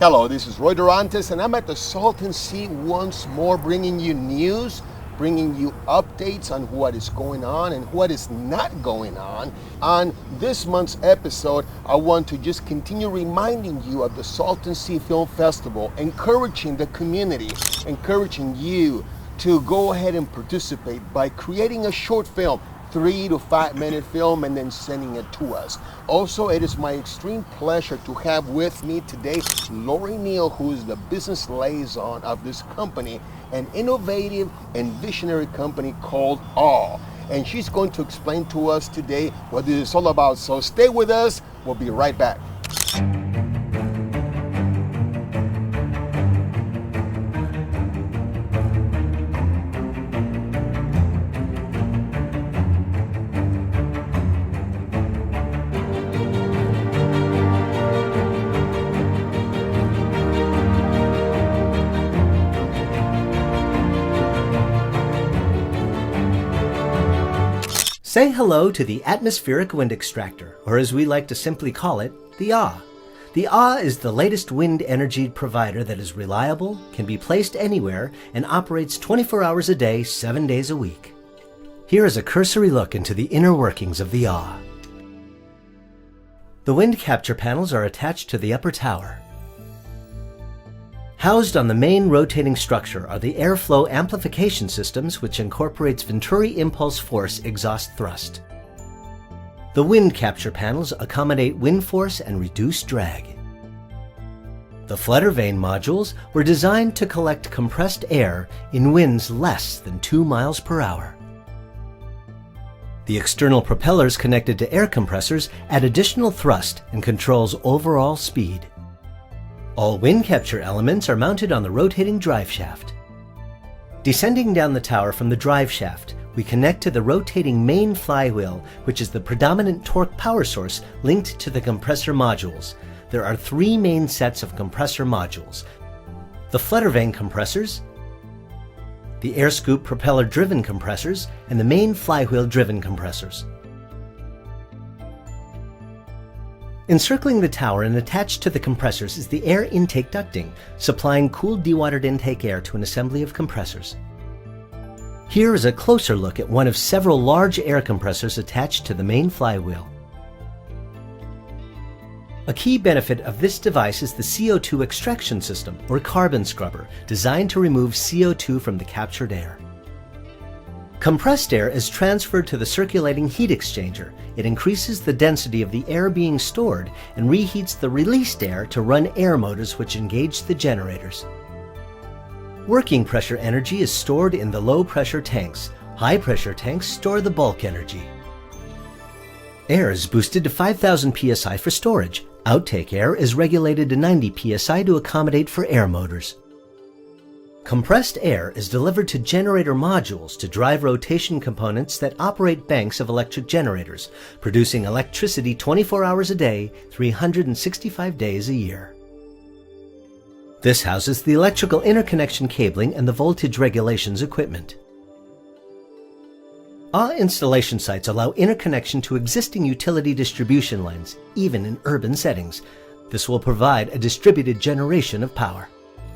Hello, this is Roy Durantes, and I'm at the Salton Sea once more, bringing you news, bringing you updates on what is going on and what is not going on. On this month's episode, I want to just continue reminding you of the Salton Sea Film Festival, encouraging the community, encouraging you to go ahead and participate by creating a short film, 3 to 5 minute film, and then sending it to us. Also, it is my extreme pleasure to have with me today Lori Neal, who is the business liaison of this company, an innovative and visionary company called AWE. And she's going to explain to us today what this is all about. So stay with us. We'll be right back. Say hello to the atmospheric wind extractor, or as we like to simply call it, the AWE. The AWE is the latest wind energy provider that is reliable, can be placed anywhere, and operates 24 hours a day, 7 days a week. Here is a cursory look into the inner workings of the AWE. The wind capture panels are attached to the upper tower. Housed on the main rotating structure are the airflow amplification systems, which incorporates Venturi impulse force exhaust thrust. The wind capture panels accommodate wind force and reduce drag. The flutter vane modules were designed to collect compressed air in winds less than 2 miles per hour. The external propellers connected to air compressors add additional thrust and controls overall speed. All wind capture elements are mounted on the rotating drive shaft. Descending down the tower from the drive shaft, we connect to the rotating main flywheel, which is the predominant torque power source linked to the compressor modules. There are 3 main sets of compressor modules: the flutter vane compressors, the air scoop propeller-driven compressors, and the main flywheel-driven compressors. Encircling the tower and attached to the compressors is the air intake ducting, supplying cooled dewatered intake air to an assembly of compressors. Here is a closer look at one of several large air compressors attached to the main flywheel. A key benefit of this device is the CO2 extraction system, or carbon scrubber, designed to remove CO2 from the captured air. Compressed air is transferred to the circulating heat exchanger. It increases the density of the air being stored and reheats the released air to run air motors which engage the generators. Working pressure energy is stored in the low pressure tanks. High pressure tanks store the bulk energy. Air is boosted to 5,000 psi for storage. Outtake air is regulated to 90 psi to accommodate for air motors. Compressed air is delivered to generator modules to drive rotation components that operate banks of electric generators, producing electricity 24 hours a day, 365 days a year. This houses the electrical interconnection cabling and the voltage regulations equipment. AWE installation sites allow interconnection to existing utility distribution lines, even in urban settings. This will provide a distributed generation of power.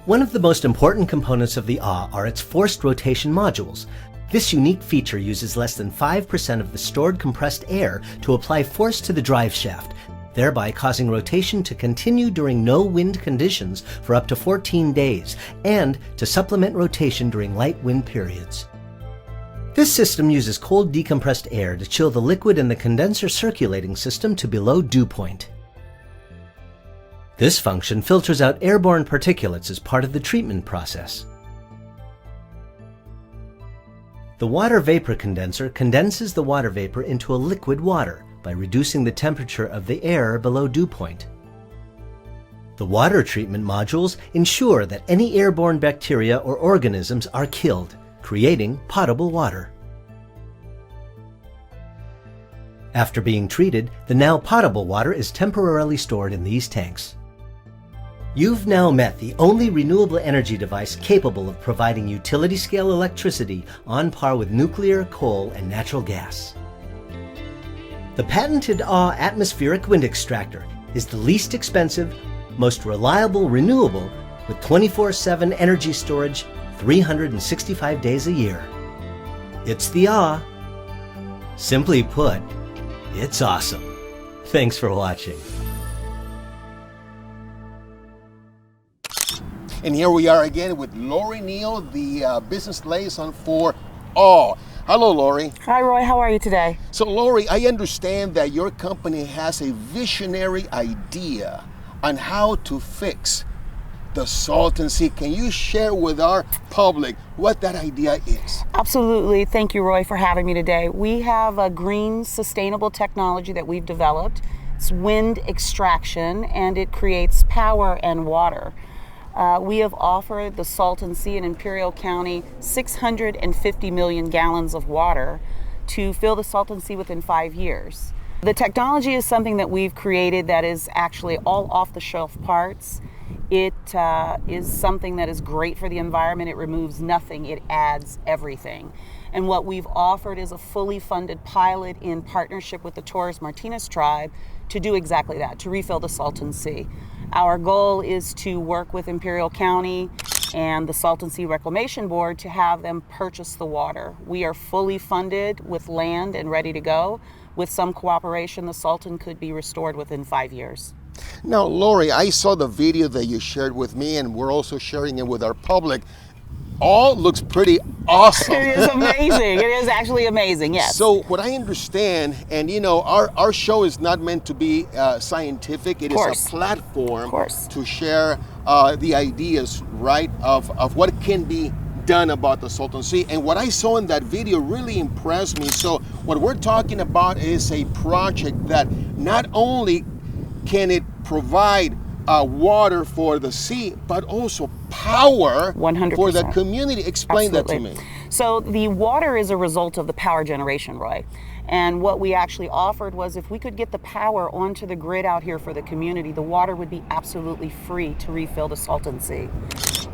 One of the most important components of the AWE are its forced rotation modules. This unique feature uses less than 5% of the stored compressed air to apply force to the drive shaft, thereby causing rotation to continue during no wind conditions for up to 14 days, and to supplement rotation during light wind periods. This system uses cold decompressed air to chill the liquid in the condenser circulating system to below dew point. This function filters out airborne particulates as part of the treatment process. The water vapor condenser condenses the water vapor into a liquid water by reducing the temperature of the air below dew point. The water treatment modules ensure that any airborne bacteria or organisms are killed, creating potable water. After being treated, the now potable water is temporarily stored in these tanks. You've now met the only renewable energy device capable of providing utility-scale electricity on par with nuclear, coal, and natural gas. The patented AWE atmospheric wind extractor is the least expensive, most reliable renewable with 24/7 energy storage 365 days a year. It's the AWE. Simply put, it's awesome. Thanks for watching. And here we are again with Lori Neal, the business liaison for AWE. Hello, Lori. Hi, Roy. How are you today? So, Lori, I understand that your company has a visionary idea on how to fix the Salton Sea. Can you share with our public what that idea is? Absolutely. Thank you, Roy, for having me today. We have a green, sustainable technology that we've developed. It's wind extraction, and it creates power and water. We have offered the Salton Sea in Imperial County 650 million gallons of water to fill the Salton Sea within 5 years. The technology is something that we've created that is actually all off-the-shelf parts. It is something that is great for the environment. It removes nothing. It adds everything. And what we've offered is a fully funded pilot in partnership with the Torres Martinez tribe to do exactly that, to refill the Salton Sea. Our goal is to work with Imperial County and the Salton Sea Reclamation Board to have them purchase the water. We are fully funded with land and ready to go. With some cooperation, the Salton could be restored within 5 years. Now, Lori, I saw the video that you shared with me, and we're also sharing it with our public. All looks pretty awesome. It is amazing. It is actually amazing, yes. So what I understand, and you know, our show is not meant to be scientific. It is a platform to share the ideas, right, of what can be done about the Salton Sea. And what I saw in that video really impressed me. So what we're talking about is a project that not only can it provide water for the sea, but also power 100%. For the community. Explain Absolutely. that to me. So the water is a result of the power generation, Roy. And what we actually offered was if we could get the power onto the grid out here for the community, the water would be absolutely free to refill the Salton Sea.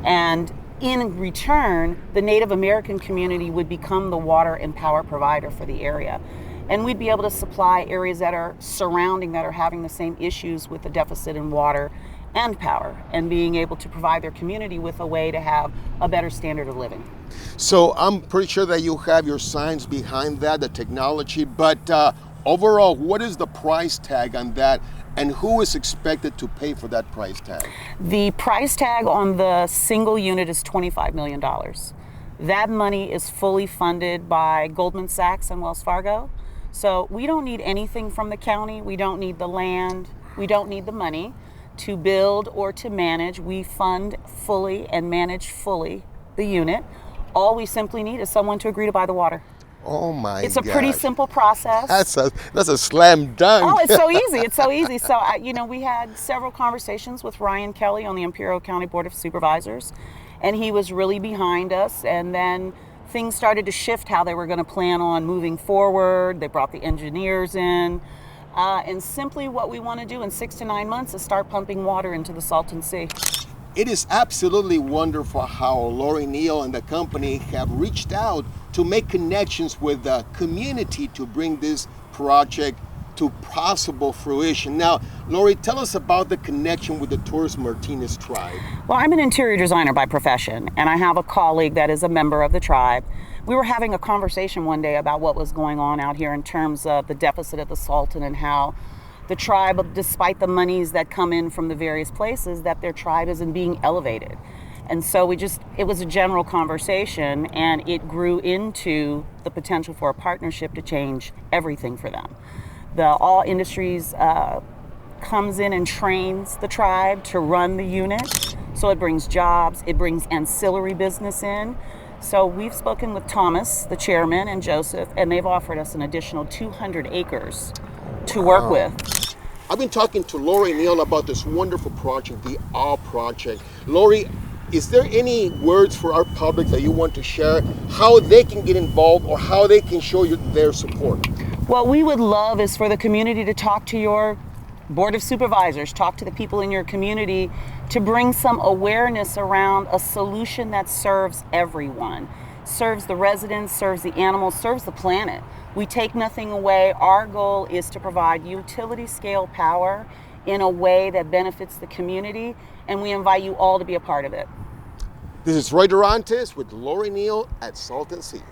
And in return, the Native American community would become the water and power provider for the area. And we'd be able to supply areas that are surrounding, that are having the same issues with the deficit in water and power, and being able to provide their community with a way to have a better standard of living. So I'm pretty sure that you have your science behind that, the technology, but overall, what is the price tag on that, and who is expected to pay for that price tag? The price tag on the single unit is $25 million. That money is fully funded by Goldman Sachs and Wells Fargo. So we don't need anything from the county. We don't need the land. We don't need the money to build or to manage. We fund fully and manage fully the unit. All we simply need is someone to agree to buy the water. Oh my! It's a pretty simple process. That's a slam dunk. Oh, it's so easy. It's so easy. So you know, we had several conversations with Ryan Kelly on the Imperial County Board of Supervisors, and he was really behind us. And then things started to shift how they were going to plan on moving forward. They brought the engineers in. And simply what we want to do in 6 to 9 months is start pumping water into the Salton Sea. It is absolutely wonderful how Lori Neal and the company have reached out to make connections with the community to bring this project to possible fruition. Now, Lori, tell us about the connection with the Torres Martinez tribe. Well, I'm an interior designer by profession, and I have a colleague that is a member of the tribe. We were having a conversation one day about what was going on out here in terms of the deficit of the Salton and how the tribe, despite the monies that come in from the various places, that their tribe isn't being elevated. And so it was a general conversation, and it grew into the potential for a partnership to change everything for them. The AWE Industries comes in and trains the tribe to run the unit. So it brings jobs, it brings ancillary business in. So we've spoken with Thomas, the chairman, and Joseph, and they've offered us an additional 200 acres to work with. I've been talking to Lori Neal about this wonderful project, the AWE project. Lori, is there any words for our public that you want to share, how they can get involved or how they can show you their support? What we would love is for the community to talk to your Board of Supervisors, talk to the people in your community to bring some awareness around a solution that serves everyone, serves the residents, serves the animals, serves the planet. We take nothing away. Our goal is to provide utility scale power in a way that benefits the community, and we invite you all to be a part of it. This is Roy Durantes with Lori Neal at Salton Sea.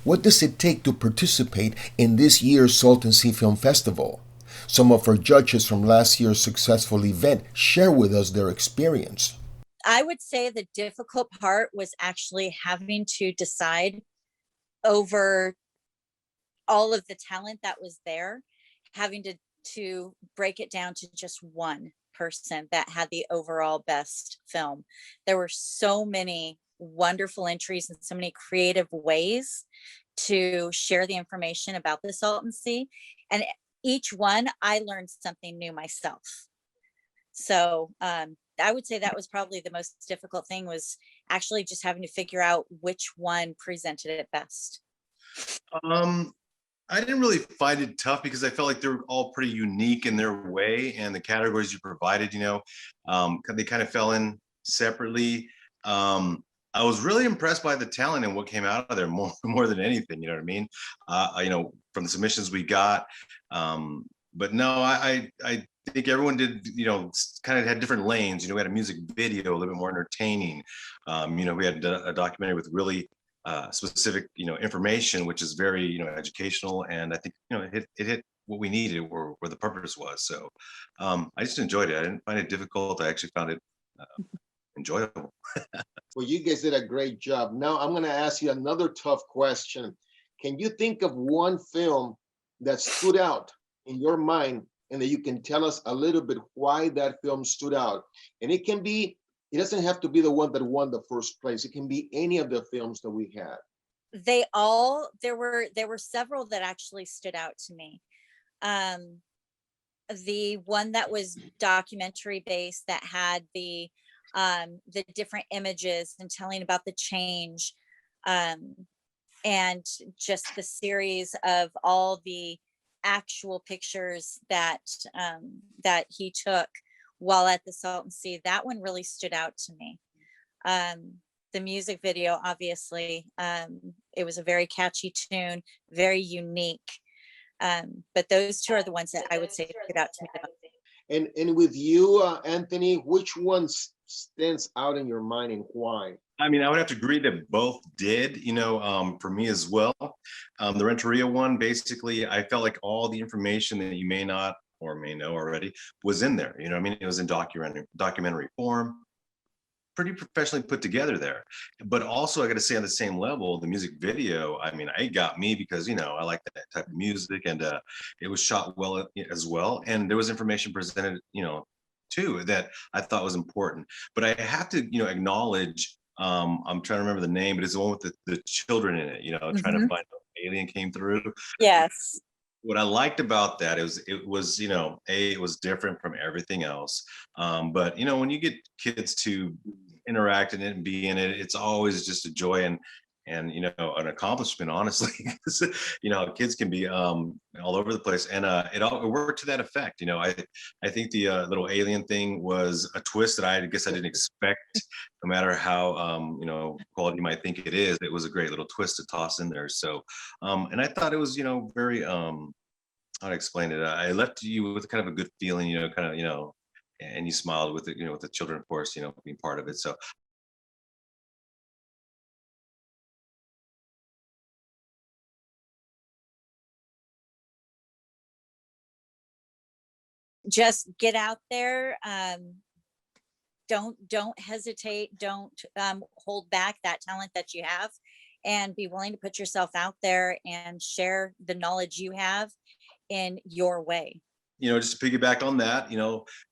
What does it take to participate in this year's Salton Sea Film Festival? Some of our judges from last year's successful event share with us their experience. I would say the difficult part was actually having to decide over all of the talent that was there, having to break it down to just one person that had the overall best film. There were so many wonderful entries and so many creative ways to share the information about the Salton Sea. And each one, I learned something new myself. So I would say that was probably the most difficult thing, was actually just having to figure out which one presented it best. I didn't really find it tough because I felt like they were all pretty unique in their way, and the categories you provided, they kind of fell in separately. I was really impressed by the talent and what came out of there more than anything. You know what I mean? From the submissions we got. But no, I think everyone did, kind of had different lanes. We had a music video, a little bit more entertaining. We had a documentary with really specific, information, which is very, educational. And I think, it hit what we needed or where the purpose was. So I just enjoyed it. I didn't find it difficult. I actually found it enjoyable. Well, you guys did a great job. Now I'm going to ask you another tough question. Can you think of one film that stood out in your mind and that you can tell us a little bit why that film stood out? And it doesn't have to be the one that won the first place. It can be any of the films that we had. There were several that actually stood out to me. The one that was documentary based, that had the different images and telling about the change, and just the series of all the actual pictures that he took while at the Salton Sea. That one really stood out to me. The music video, obviously, it was a very catchy tune, very unique. But those two are the ones that I would say stood out to me the most. And with you, Anthony, which one stands out in your mind and why? I mean, I would have to agree that both did, for me as well. The Renteria one, basically, I felt like all the information that you may not or may know already was in there. It was in documentary form, pretty professionally put together there. But also, I got to say, on the same level, the music video, it got me because, I like that type of music, and it was shot well as well. And there was information presented, too, that I thought was important. But I have to, acknowledge, I'm trying to remember the name, but it's the one with the children in it, trying to find out if an alien came through. Yes. What I liked about that it was it was different from everything else. But when you get kids to interact in it and be in it, it's always just a joy and an accomplishment, honestly. Kids can be all over the place, and it worked to that effect. I think the little alien thing was a twist that I guess I didn't expect. No matter how quality you might think it is, it was a great little twist to toss in there. So and I thought it was very how to explain it, I left you with kind of a good feeling, and you smiled with it, with the children, of course, being part of it. So just get out there. Don't hesitate. Don't hold back that talent that you have, and be willing to put yourself out there and share the knowledge you have in your way. Just to piggyback on that,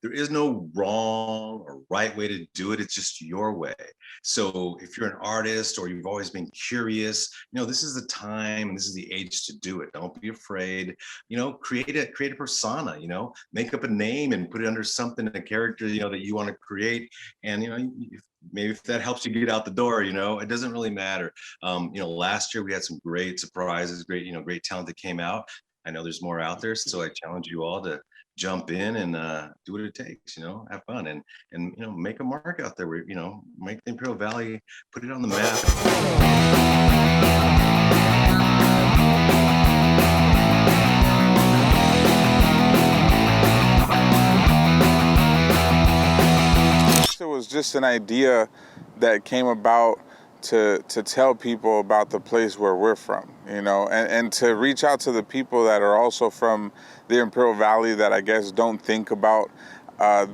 there is no wrong or right way to do it. It's just your way. So if you're an artist or you've always been curious, this is the time and this is the age to do it. Don't be afraid. Create a persona. Make up a name and put it under something, a character, that you want to create. And maybe if that helps you get out the door, it doesn't really matter. Last year we had some great surprises, great talent that came out. I know there's more out there, so I challenge you all to jump in and do what it takes, have fun and make a mark out there where, make the Imperial Valley, put it on the map. just an idea that came about to tell people about the place where we're from, you know, and to reach out to the people that are also from the Imperial Valley that I guess don't think about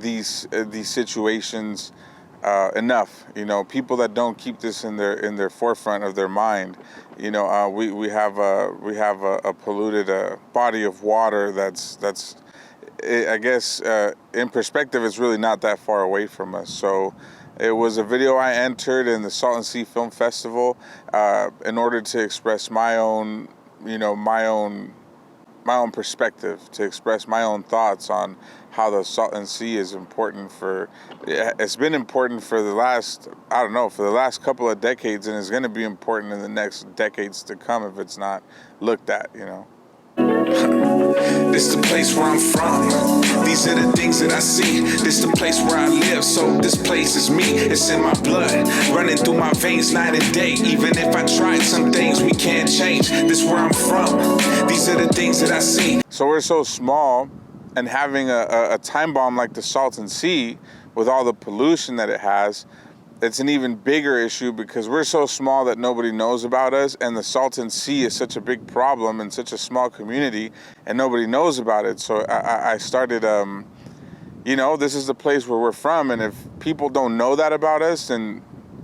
these situations enough. You know, people that don't keep this in their forefront of their mind. You know, we have a polluted body of water that's I guess in perspective, it's really not that far away from us. So it was a video I entered in the Salton Sea Film Festival in order to express my own, you know, my own perspective, to express my own thoughts on how the Salton Sea is important for, it's been important for the last, I don't know, for the last couple of decades, and it's going to be important in the next decades to come if it's not looked at, you know. This the place where I'm from. These are the things that I see. This the place where I live. So this place is me. It's in my blood, running through my veins night and day. Even if I tried some things we can't change. This where I'm from. These are the things that I see. So we're so small, and having a time bomb like the Salton Sea with all the pollution that it has, it's an even bigger issue because we're so small that nobody knows about us, and the Salton Sea is such a big problem in such a small community and nobody knows about it. So I started, you know, this is the place where we're from, and if people don't know that about us, then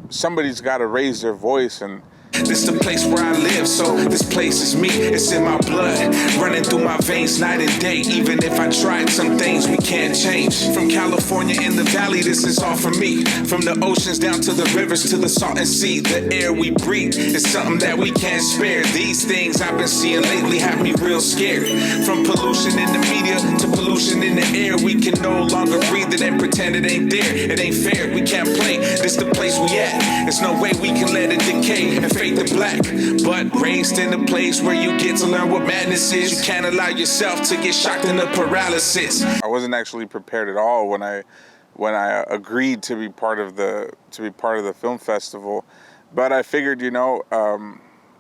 somebody's got to raise their voice. And this the place where I live, so this place is me. It's in my blood, running through my veins night and day. Even if I tried some things we can't change. From California in the valley, this is all for me. From the oceans down to the rivers to the Salton Sea. The air we breathe is something that we can't spare. These things I've been seeing lately have me real scared. From pollution in the media to pollution in the air, we can no longer breathe it and pretend it ain't there. It ain't fair, we can't play. This the place we at. There's no way we can let it decay and fade to black. But raised in a place where you get to learn what madness is. You can't allow yourself to get shocked into paralysis. I wasn't actually prepared at all when I agreed to be part of the film festival, but I figured, you know,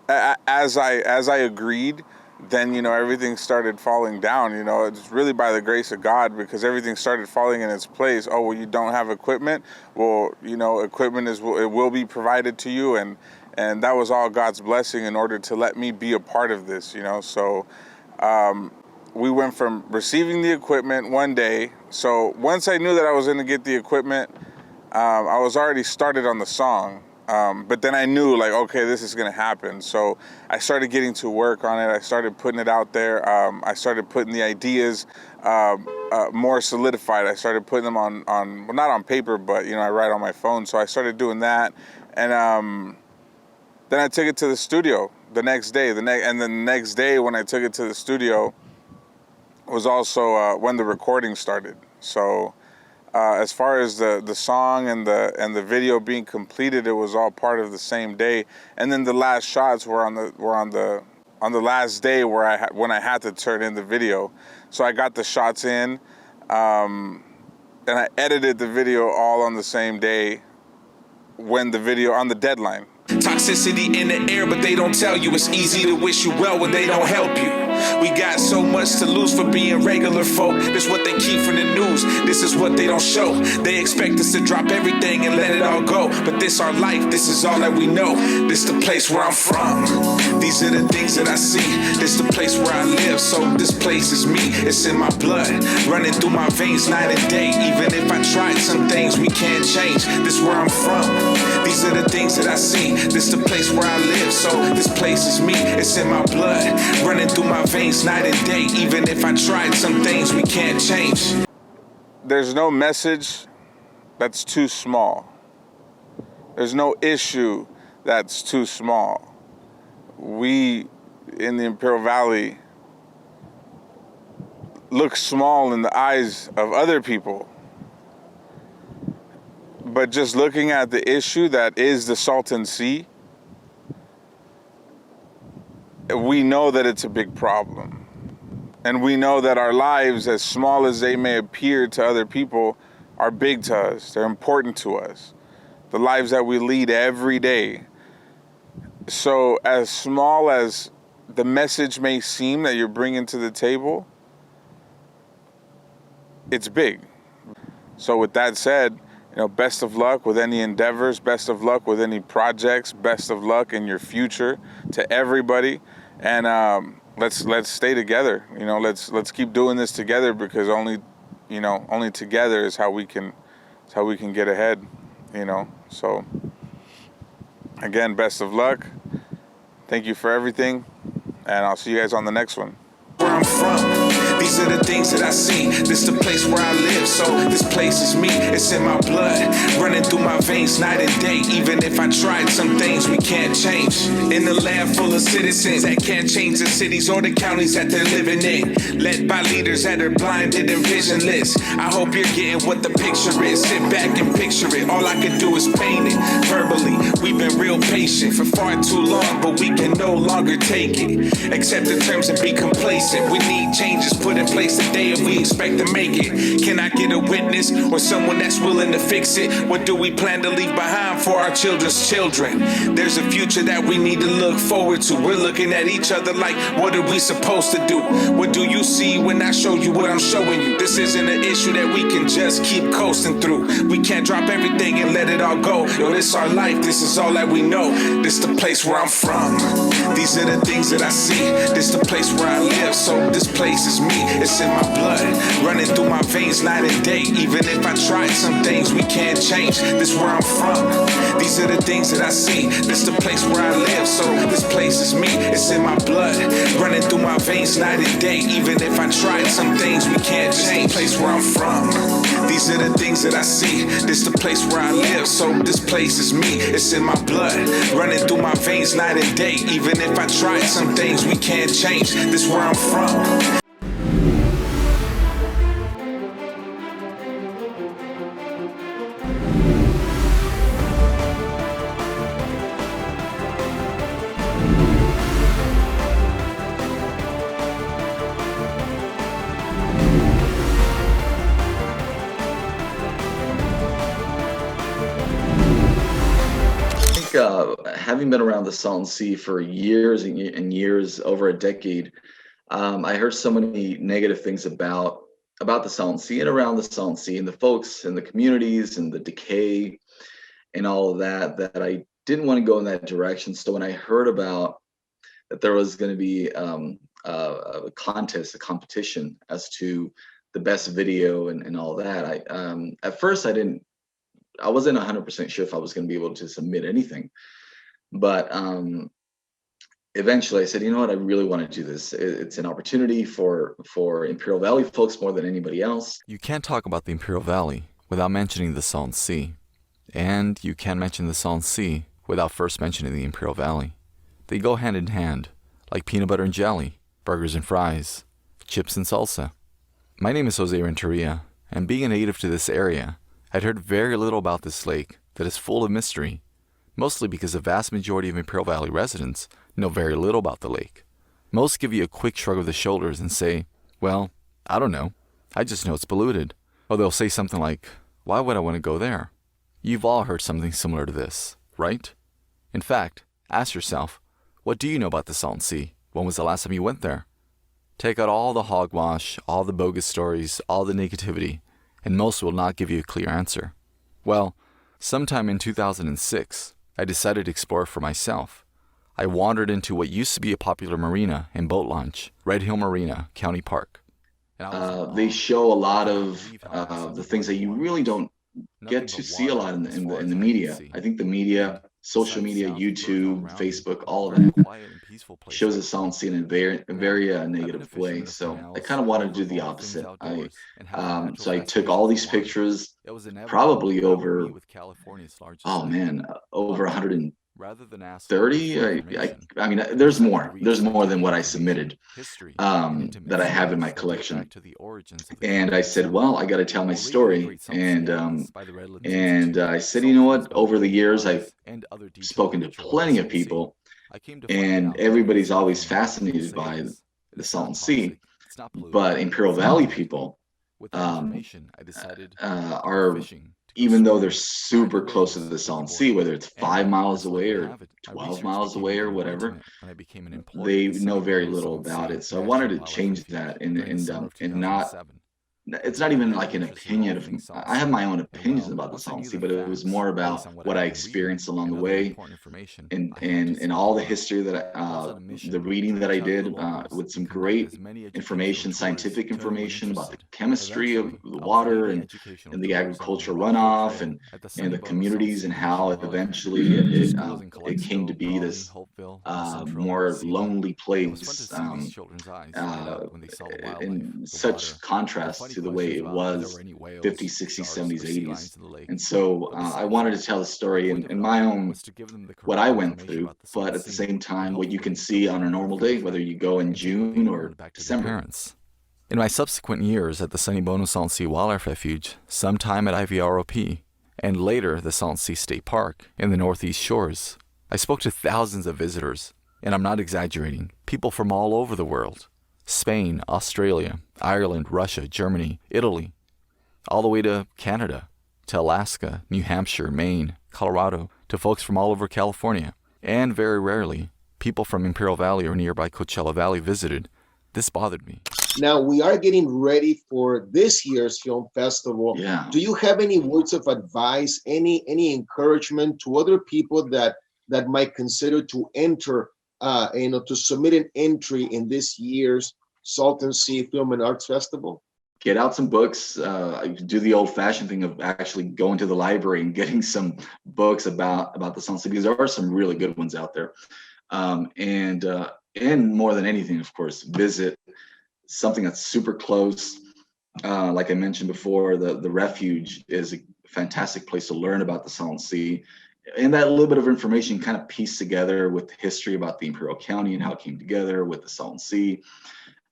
as I agreed, then, you know, everything started falling down. You know, it's really by the grace of God, because everything started falling in its place. Oh, well, you don't have equipment? Well, you know, equipment it will be provided to you, and that was all God's blessing in order to let me be a part of this, you know. So we went from receiving the equipment one day. So once I knew that I was going to get the equipment, I was already started on the song. But then I knew, like, okay, this is going to happen. So I started getting to work on it. I started putting it out there. I started putting the ideas more solidified. I started putting them on well, not on paper, but, you know, I write on my phone. So I started doing that. And then I took it to the studio the next day. And the next day when I took it to the studio was also when the recording started. So as far as the song and the video being completed, it was all part of the same day. And then the last shots were on the last day when I had to turn in the video. So I got the shots in, and I edited the video all on the same day on the deadline. Toxicity in the air, but they don't tell you. It's easy to wish you well when they don't help you. We got so much to lose for being regular folk. This what they keep from the news. This is what they don't show. They expect us to drop everything and let it all go. But this our life, this is all that we know. This the place where I'm from. These are the things that I see. This the place where I live, so this place is me. It's in my blood, running through my veins night and day. Even if I tried some things we can't change. This where I'm from. These are the things that I see. This the place where I live, so this place is me. It's in my blood, running through my veins night and day. Even if I tried some things we can't change. There's no message that's too small. There's no issue that's too small. We in the Imperial Valley look small in the eyes of other people. But just looking at the issue that is the Salton Sea, we know that it's a big problem. And we know that our lives, as small as they may appear to other people, are big to us. They're important to us. The lives that we lead every day. So as small as the message may seem that you're bringing to the table, it's big. So with that said, best of luck with any endeavors, best of luck with any projects, best of luck in your future to everybody. And let's stay together. Let's keep doing this together, because only together is how we can get ahead. So again, best of luck. Thank you for everything, and I'll see you guys on the next one. Where I'm from, these are the things that I see. This the place where I live, so this place is me. It's in my blood, running through my veins night and day. Even if I tried, some things we can't change. In the land full of citizens that can't change the cities or the counties that they're living in, led by leaders that are blinded and visionless. I hope you're getting what the picture is. Sit back and picture it. All I can do is paint it verbally. We've been real patient for far too long, but we can no longer take it. Accept the terms and be complacent. We need changes put in place today if we expect to make it. Can I get a witness or someone that's willing to fix it? What do we plan to leave behind for our children's children? There's a future that we need to look forward to. We're looking at each other like, what are we supposed to do? What do you see when I show you what I'm showing you? This isn't an issue that we can just keep coasting through. We can't drop everything and let it all go. Yo, this our life, this is all that we know. This the place where I'm from. These are the things that I see. This the place where I live. So this place is me, it's in my blood, running through my veins night and day. Even if I tried, some things we can't change. This where I'm from, these are the things that I see. This the place where I live, so this place is me, it's in my blood, running through my veins night and day. Even if I tried, some things we can't change. This place where I'm from, these are the things that I see. This the place where I live, so this place is me, it's in my blood, running through my veins night and day. Even if I tried, some things we can't change. This where I'm from. Having been around the Salton Sea for years and years, over a decade, I heard so many negative things about the Salton Sea and around the Salton Sea and the folks and the communities and the decay and all of that I didn't want to go in that direction. So when I heard about that there was going to be a contest, a competition as to the best video and all that, at first I wasn't 100% sure if I was going to be able to submit anything. But eventually I said, you know what, I really want to do this. It's an opportunity for Imperial Valley folks more than anybody else. You can't talk about the Imperial Valley without mentioning the Salton Sea. And you can't mention the Salton Sea without first mentioning the Imperial Valley. They go hand in hand, like peanut butter and jelly, burgers and fries, chips and salsa. My name is Jose Renteria, and being a native to this area, I'd heard very little about this lake that is full of mystery, mostly because the vast majority of Imperial Valley residents know very little about the lake. Most give you a quick shrug of the shoulders and say, well, I don't know, I just know it's polluted. Or they'll say something like, why would I want to go there? You've all heard something similar to this, right? In fact, ask yourself, what do you know about the Salton Sea? When was the last time you went there? Take out all the hogwash, all the bogus stories, all the negativity, and most will not give you a clear answer. Well, sometime in 2006, I decided to explore for myself. I wandered into what used to be a popular marina and boat launch, Red Hill Marina, County Park. They show a lot of the things that you really don't get to see a lot in the media. I think the media, social media, YouTube, Facebook, all of that shows the Salton Sea in a very negative way. So I kind of wanted to do the opposite. So I took all these pictures, probably over, over 130. I mean, there's more than what I submitted that I have in my collection. And I said, well, I got to tell my story. And I said, you know what? Over the years, I've spoken to plenty of people, and everybody's always fascinated by the Salton Sea. But Imperial Valley people are, even though they're super close to the Salton Sea, whether it's 5 miles away or 12 miles away or whatever, they know very little about it. So I wanted to change that and not it's not even like an Interested in all opinion of, things Salton I have Sea. my own And opinions well, about the once I Salton knew Sea, the but it was facts more based about on what what I I had been reading experienced along and the other way, important information, and I had to and all the explore. history that I was on a the mission reading to that I reach out to the did, locals with some and conduct as great many educational information, tours scientific to anyone information about the interested. chemistry of Eventually, the I was water leading and educational the tours along the agriculture Rockville runoff Trail at the and Sunny the Bono Salton communities Sea and Fish how and Wildlife eventually to schools in it came to Calexico, be Raleigh, this Hopeville, and Central, more Sealy. lonely It was fun to place, see these children's eyes light up when they saw the wildlife, in the such water, the contrast funny to the way questions it about if there were was any whales, 50s, 60s, sharks, or 70s, sea 80s. lions in the lake. And so But I besides wanted that, to tell the the story point of it in my all own, was to give them the what correct I went information through, about the but Salton at the Sea, same and time, what you hopefully can instill see them on a on the normal right day, whether track you go in and take what they June or learned back to their December. parents. In my subsequent years at the Sunny Bono Salton Sea Wildlife Refuge, some time at IVROP, and later the Salton Sea State Park in the Northeast Shores, I spoke to thousands of visitors, and I'm not exaggerating, people from all over the world. Spain, Australia, Ireland, Russia, Germany, Italy, all the way to Canada, to Alaska, New Hampshire, Maine, Colorado, to folks from all over California, and very rarely, people from Imperial Valley or nearby Coachella Valley visited. This bothered me. Now we are getting ready for this year's film festival. Yeah. Do you have any words of advice, any encouragement to other people that might consider to enter, to submit an entry in this year's Salton Sea Film and Arts Festival? Get out some books, do the old-fashioned thing of actually going to the library and getting some books about the Salton Sea, because there are some really good ones out there. And more than anything, of course, visit something that's super close. Like I mentioned before, the refuge is a fantastic place to learn about the Salton Sea, and that little bit of information kind of pieced together with the history about the Imperial County and how it came together with the Salton Sea,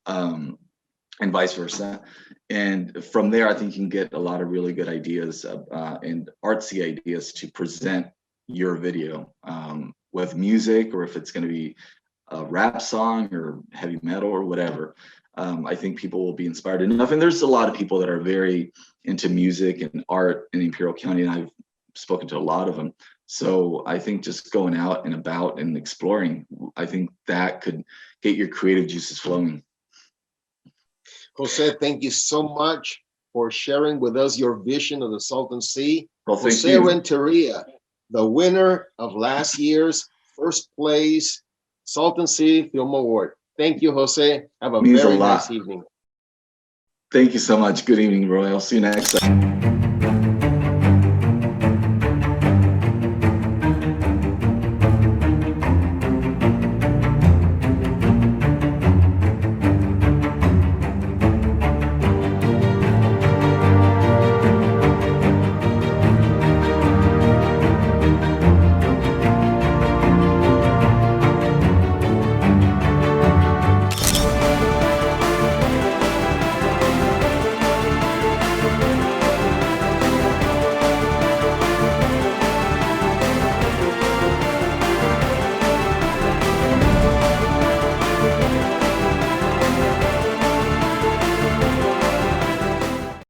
and vice versa. And from there, I think you can get a lot of really good ideas and artsy ideas to present your video, with music, or if it's going to be a rap song or heavy metal or whatever. I think people will be inspired enough. And there's a lot of people that are very into music and art in Imperial County, and I've spoken to a lot of them. So I think just going out and about and exploring, I think that could get your creative juices flowing. Jose, thank you so much for sharing with us your vision of the Salton Sea. Well, thank Jose you. Renteria, the winner of last year's first place Salton Sea Film Award. Thank you, Jose. Have a Means a very lot. nice evening. Thank you so much. Good evening, Roy. I'll see you next time.